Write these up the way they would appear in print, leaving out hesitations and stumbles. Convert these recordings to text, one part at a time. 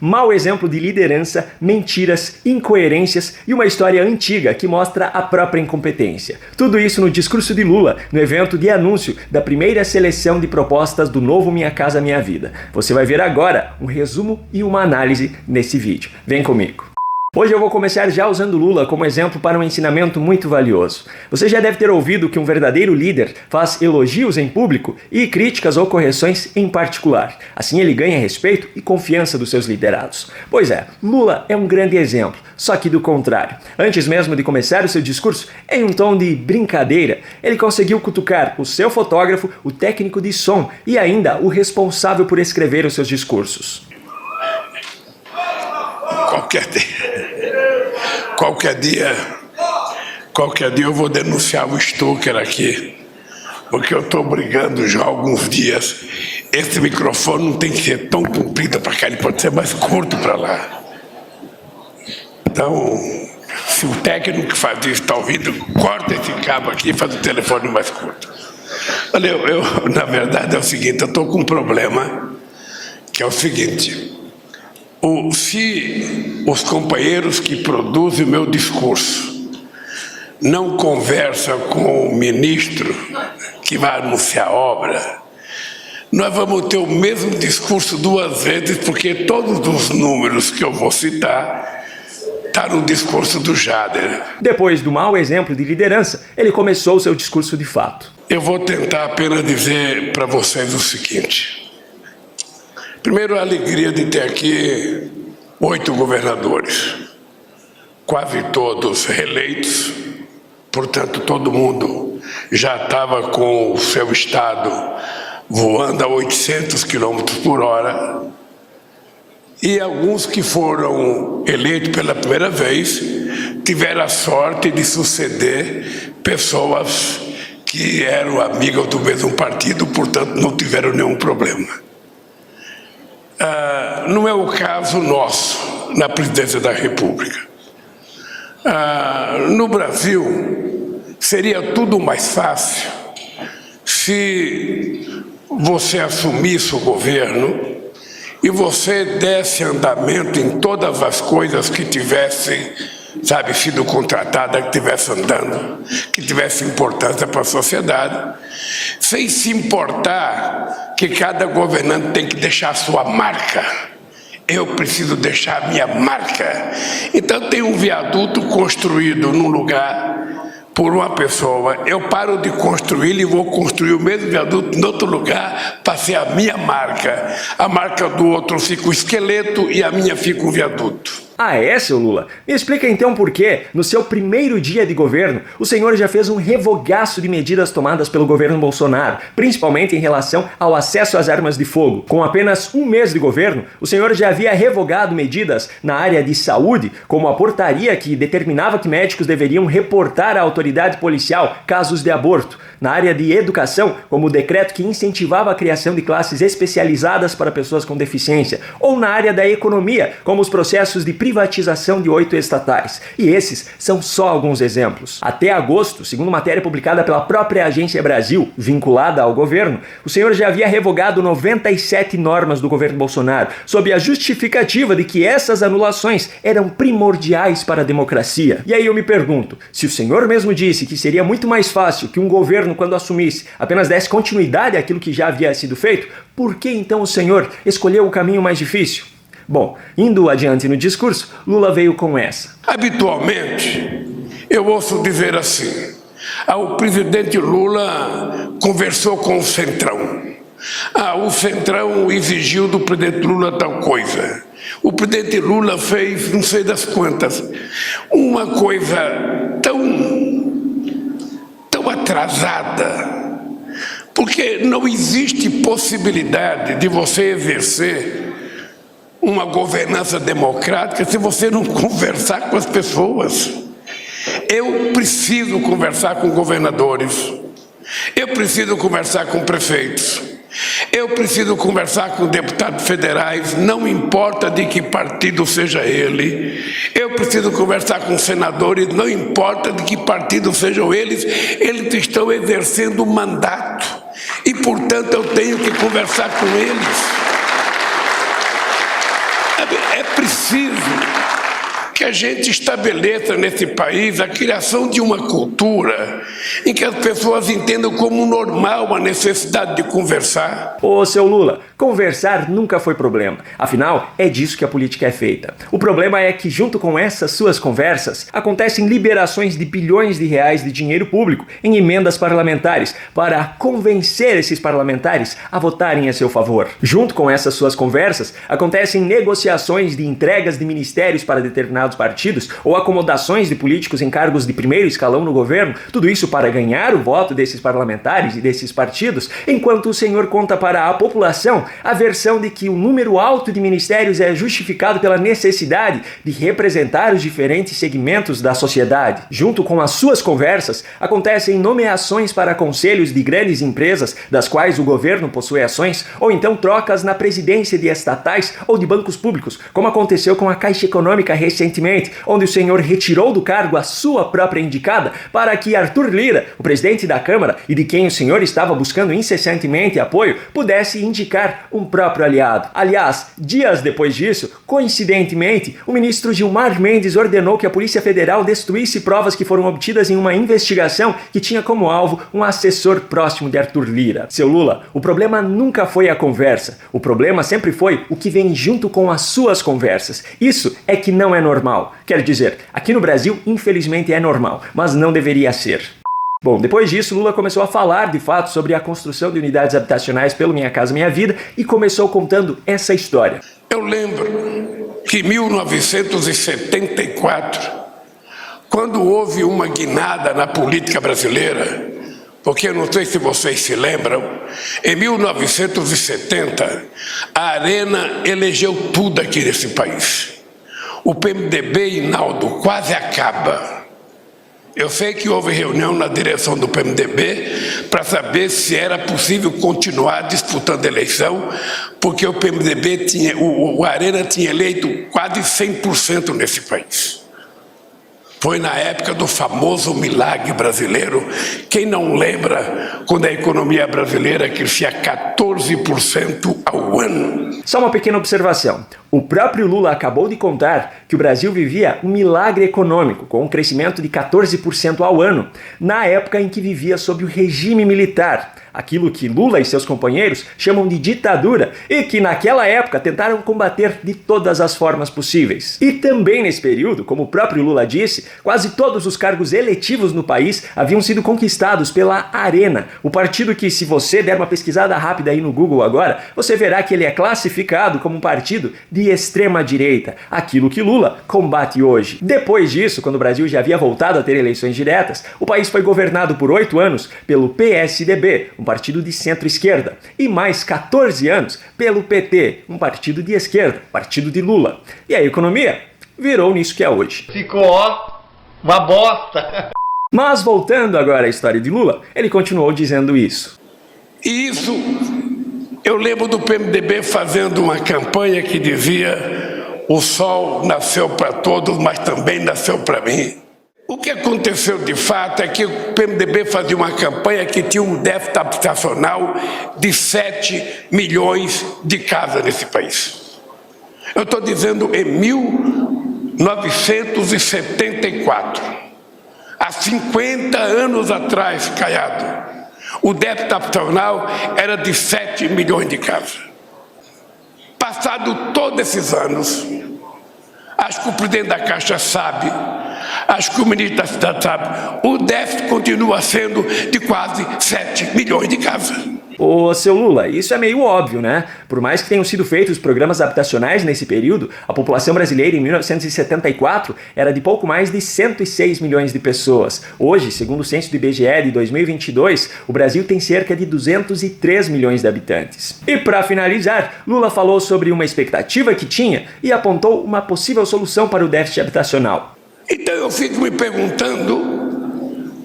mau exemplo de liderança, mentiras, incoerências e uma história antiga que mostra a própria incompetência. Tudo isso no discurso de Lula, no evento de anúncio da primeira seleção de propostas do novo Minha Casa Minha Vida. Você vai ver agora um resumo e uma análise nesse vídeo. Vem comigo. Hoje eu vou começar já usando Lula como exemplo para um ensinamento muito valioso. Você já deve ter ouvido que um verdadeiro líder faz elogios em público e críticas ou correções em particular. Assim ele ganha respeito e confiança dos seus liderados. Pois é, Lula é um grande exemplo, só que do contrário. Antes mesmo de começar o seu discurso, em um tom de brincadeira, ele conseguiu cutucar o seu fotógrafo, o técnico de som e ainda o responsável por escrever os seus discursos. Qualquer dia eu vou denunciar o Stucker aqui, porque eu estou brigando já há alguns dias. Esse microfone não tem que ser tão comprido para cá, ele pode ser mais curto para lá. Então, se o técnico que faz isso está ouvindo, corta esse cabo aqui e faz o telefone mais curto. Olha, na verdade é o seguinte, eu estou com um problema, que é o seguinte. Se os companheiros que produzem o meu discurso não conversam com o ministro que vai anunciar a obra, nós vamos ter o mesmo discurso duas vezes, porque todos os números que eu vou citar estão no discurso do Jader. Depois do mau exemplo de liderança, ele começou o seu discurso de fato. Eu vou tentar apenas dizer para vocês o seguinte. Primeiro, a alegria de ter aqui 8 governadores, quase todos reeleitos, portanto, todo mundo já estava com o seu estado voando a 800 km por hora, e alguns que foram eleitos pela primeira vez tiveram a sorte de suceder pessoas que eram amigas do mesmo partido, portanto, não tiveram nenhum problema. Não é o caso nosso na presidência da República. No Brasil, seria tudo mais fácil se você assumisse o governo e você desse andamento em todas as coisas que tivessem, sido contratada, que estivesse andando, que tivesse importância para a sociedade, sem se importar que cada governante tem que deixar a sua marca. Eu preciso deixar a minha marca. Então tem um viaduto construído num lugar por uma pessoa, eu paro de construí-lo e vou construir o mesmo viaduto em outro lugar para ser a minha marca. A marca do outro fica o esqueleto e a minha fica o viaduto. Ah, é, seu Lula? Me explica então por que, no seu primeiro dia de governo, o senhor já fez um revogaço de medidas tomadas pelo governo Bolsonaro, principalmente em relação ao acesso às armas de fogo. Com apenas um mês de governo, o senhor já havia revogado medidas na área de saúde, como a portaria que determinava que médicos deveriam reportar à autoridade policial casos de aborto, na área de educação, como o decreto que incentivava a criação de classes especializadas para pessoas com deficiência, ou na área da economia, como os processos de privatização de 8 estatais. E esses são só alguns exemplos. Até agosto, segundo matéria publicada pela própria Agência Brasil, vinculada ao governo, o senhor já havia revogado 97 normas do governo Bolsonaro, sob a justificativa de que essas anulações eram primordiais para a democracia. E aí eu me pergunto, se o senhor mesmo disse que seria muito mais fácil que um governo, quando assumisse, apenas desse continuidade àquilo que já havia sido feito, por que então o senhor escolheu o caminho mais difícil? Bom, indo adiante no discurso, Lula veio com essa. Habitualmente, eu ouço dizer assim, o presidente Lula conversou com o Centrão. O Centrão exigiu do presidente Lula tal coisa. O presidente Lula fez não sei das quantas. Uma coisa tão atrasada, porque não existe possibilidade de você exercer uma governança democrática se você não conversar com as pessoas. Eu preciso conversar com governadores, eu preciso conversar com prefeitos, eu preciso conversar com deputados federais, não importa de que partido seja ele. Eu preciso conversar com senadores, não importa de que partido sejam eles estão exercendo o mandato e, portanto, eu tenho que conversar com eles. É preciso que a gente estabeleça nesse país a criação de uma cultura em que as pessoas entendam como normal a necessidade de conversar. Ô, seu Lula, conversar nunca foi problema. Afinal, é disso que a política é feita. O problema é que, junto com essas suas conversas, acontecem liberações de bilhões de reais de dinheiro público em emendas parlamentares para convencer esses parlamentares a votarem a seu favor. Junto com essas suas conversas, acontecem negociações de entregas de ministérios para determinados partidos ou acomodações de políticos em cargos de primeiro escalão no governo, tudo isso para ganhar o voto desses parlamentares e desses partidos, enquanto o senhor conta para a população a versão de que o número alto de ministérios é justificado pela necessidade de representar os diferentes segmentos da sociedade. Junto com as suas conversas, acontecem nomeações para conselhos de grandes empresas das quais o governo possui ações, ou então trocas na presidência de estatais ou de bancos públicos, como aconteceu com a Caixa Econômica recentemente, onde o senhor retirou do cargo a sua própria indicada para que Arthur Lira, o presidente da Câmara e de quem o senhor estava buscando incessantemente apoio, pudesse indicar um próprio aliado. Aliás, dias depois disso, coincidentemente, o ministro Gilmar Mendes ordenou que a Polícia Federal destruísse provas que foram obtidas em uma investigação que tinha como alvo um assessor próximo de Arthur Lira. Seu Lula, o problema nunca foi a conversa. O problema sempre foi o que vem junto com as suas conversas. Isso é que não é normal. Quer dizer, aqui no Brasil, infelizmente é normal, mas não deveria ser. Bom, depois disso, Lula começou a falar, de fato, sobre a construção de unidades habitacionais pelo Minha Casa Minha Vida e começou contando essa história. Eu lembro que em 1974, quando houve uma guinada na política brasileira, porque eu não sei se vocês se lembram, em 1970, a Arena elegeu tudo aqui nesse país. O PMDB, Hinaldo, quase acaba. Eu sei que houve reunião na direção do PMDB para saber se era possível continuar disputando a eleição, porque o PMDB tinha, o Arena tinha eleito quase 100% nesse país. Foi na época do famoso milagre brasileiro. Quem não lembra quando a economia brasileira crescia 14% ao ano? Só uma pequena observação. O próprio Lula acabou de contar que o Brasil vivia um milagre econômico, com um crescimento de 14% ao ano, na época em que vivia sob o regime militar, aquilo que Lula e seus companheiros chamam de ditadura e que naquela época tentaram combater de todas as formas possíveis. E também nesse período, como o próprio Lula disse, quase todos os cargos eletivos no país haviam sido conquistados pela Arena, o partido que, se você der uma pesquisada rápida aí no Google agora, você verá que ele é classificado como um partido de extrema-direita, aquilo que Lula combate hoje. Depois disso, quando o Brasil já havia voltado a ter eleições diretas, o país foi governado por 8 anos pelo PSDB, um partido de centro-esquerda, e mais 14 anos pelo PT, um partido de esquerda, partido de Lula. E a economia virou nisso que é hoje. Ficou, ó, uma bosta. Mas voltando agora à história de Lula, ele continuou dizendo isso. E isso, eu lembro do PMDB fazendo uma campanha que dizia: o sol nasceu para todos, mas também nasceu para mim. O que aconteceu de fato é que o PMDB fazia uma campanha que tinha um déficit habitacional de 7 milhões de casas nesse país. Eu estou dizendo em 1974, há 50 anos atrás, Caiado, o déficit habitacional era de 7 milhões de casas. Passado todos esses anos, acho que o presidente da Caixa sabe, acho que o ministro da Cidade sabe, o déficit continua sendo de quase 7 milhões de casas. Ô, seu Lula, isso é meio óbvio, né? Por mais que tenham sido feitos programas habitacionais nesse período, a população brasileira em 1974 era de pouco mais de 106 milhões de pessoas. Hoje, segundo o censo do IBGE de 2022, o Brasil tem cerca de 203 milhões de habitantes. E para finalizar, Lula falou sobre uma expectativa que tinha e apontou uma possível solução para o déficit habitacional. Então eu fico me perguntando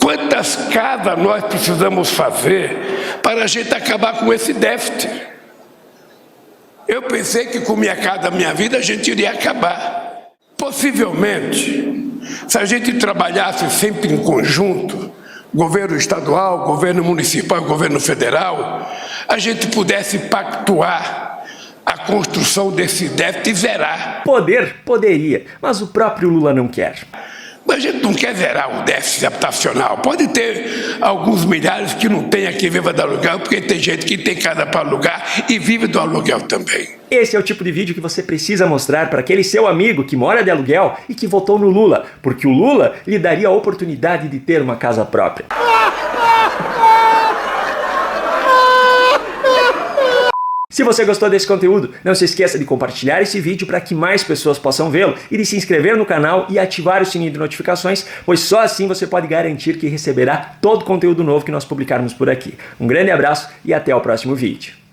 quantas casas nós precisamos fazer para a gente acabar com esse déficit. Eu pensei que com Minha Casa Minha Vida a gente iria acabar. Possivelmente, se a gente trabalhasse sempre em conjunto, governo estadual, governo municipal, governo federal, a gente pudesse pactuar a construção desse déficit e zerar. Poderia, mas o próprio Lula não quer. Mas a gente não quer zerar o déficit habitacional. Pode ter alguns milhares que não tem aqui viva do aluguel, porque tem gente que tem casa para alugar e vive do aluguel também. Esse é o tipo de vídeo que você precisa mostrar para aquele seu amigo que mora de aluguel e que votou no Lula, porque o Lula lhe daria a oportunidade de ter uma casa própria. Se você gostou desse conteúdo, não se esqueça de compartilhar esse vídeo para que mais pessoas possam vê-lo e de se inscrever no canal e ativar o sininho de notificações, pois só assim você pode garantir que receberá todo o conteúdo novo que nós publicarmos por aqui. Um grande abraço e até o próximo vídeo.